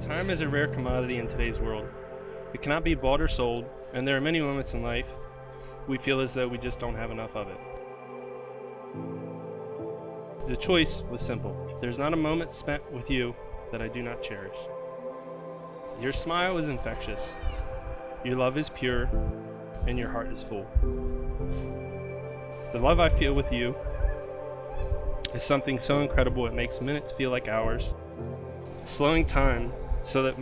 Time is a rare commodity in today's world. It cannot be bought or sold, and there are many moments in life we feel as though we just don't have enough of it. The choice was simple. There's not a moment spent with you that I do not cherish. Your smile is infectious, your love is pure, and your heart is full. The love I feel with you is something so incredible it makes minutes feel like hours. Slowing time so that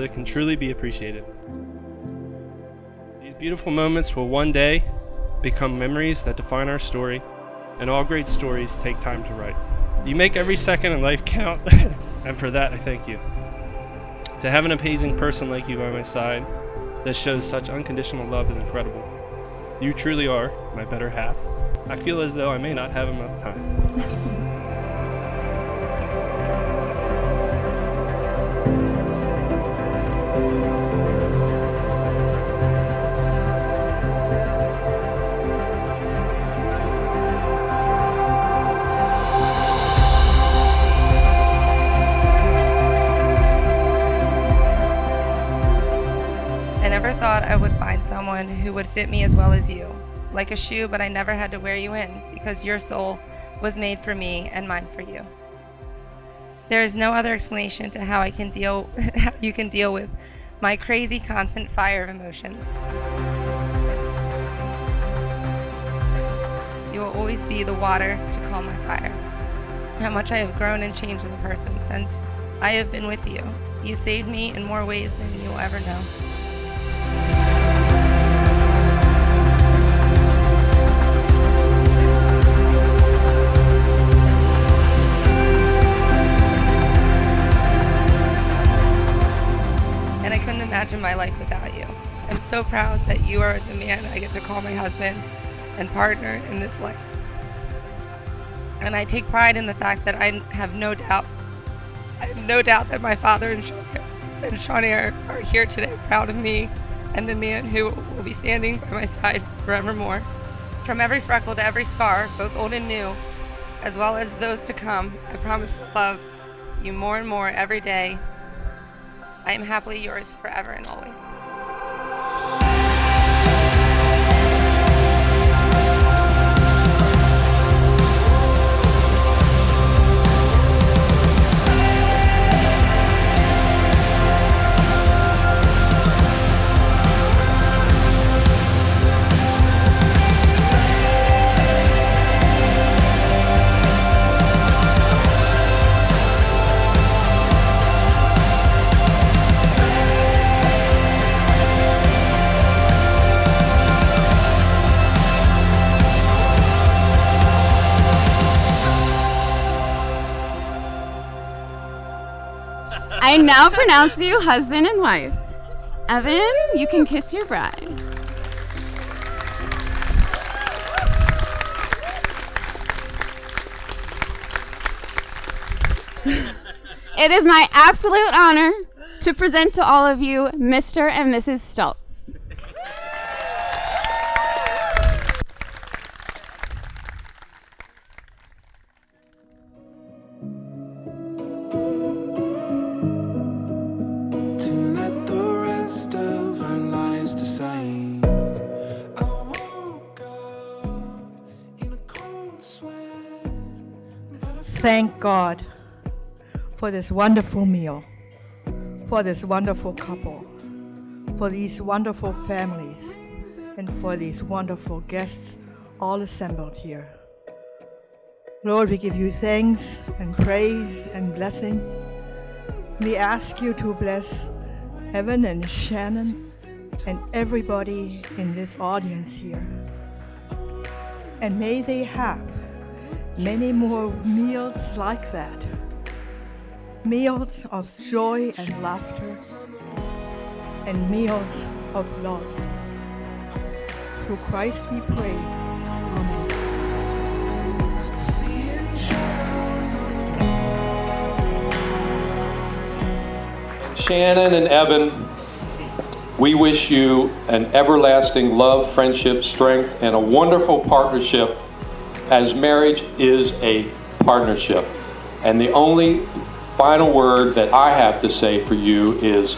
it can truly be appreciated. These beautiful moments will one day become memories that define our story, and all great stories take time to write. You make every second in life count, and for that I thank you. To have an amazing person like you by my side that shows such unconditional love is incredible. You truly are my better half. I feel as though I may not have enough time. I never thought I would find someone who would fit me as well as you. Like a shoe, but I never had to wear you in because your soul was made for me and mine for you. There is no other explanation to how you can deal with my crazy constant fire of emotions. You will always be the water to calm my fire. How much I have grown and changed as a person since I have been with you. You saved me in more ways than you will ever know. And I couldn't imagine my life without you. I'm so proud that you are the man I get to call my husband and partner in this life. And I take pride in the fact that I have no doubt that my father and Sean are here today, proud of me and the man who will be standing by my side forevermore. From every freckle to every scar, both old and new, as well as those to come, I promise to love you more and more every day. I am happily yours forever and always. I now pronounce you husband and wife. Evan, you can kiss your bride. It is my absolute honor to present to all of you Mr. and Mrs. Stultz. Thank God for this wonderful meal, for this wonderful couple, for these wonderful families, and for these wonderful guests all assembled here. Lord, we give you thanks and praise and blessing. We ask you to bless Evan and Shannon and everybody in this audience here. And may they have many more meals like that. Meals of joy and laughter, and meals of love. Through Christ we pray. Amen. Shannon and Evan, we wish you an everlasting love, friendship, strength, and a wonderful partnership, as marriage is a partnership. And the only final word that I have to say for you is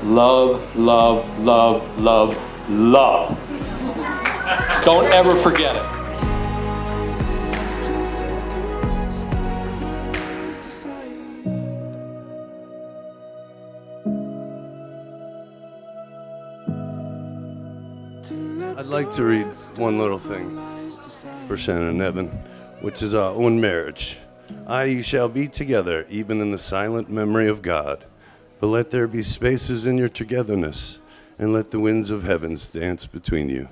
love, love, love, love, love. Don't ever forget it. I'd like to read one little thing for Shannon and Evan, which is our own marriage. Ye shall be together, even in the silent memory of God. But let there be spaces in your togetherness, and let the winds of heavens dance between you.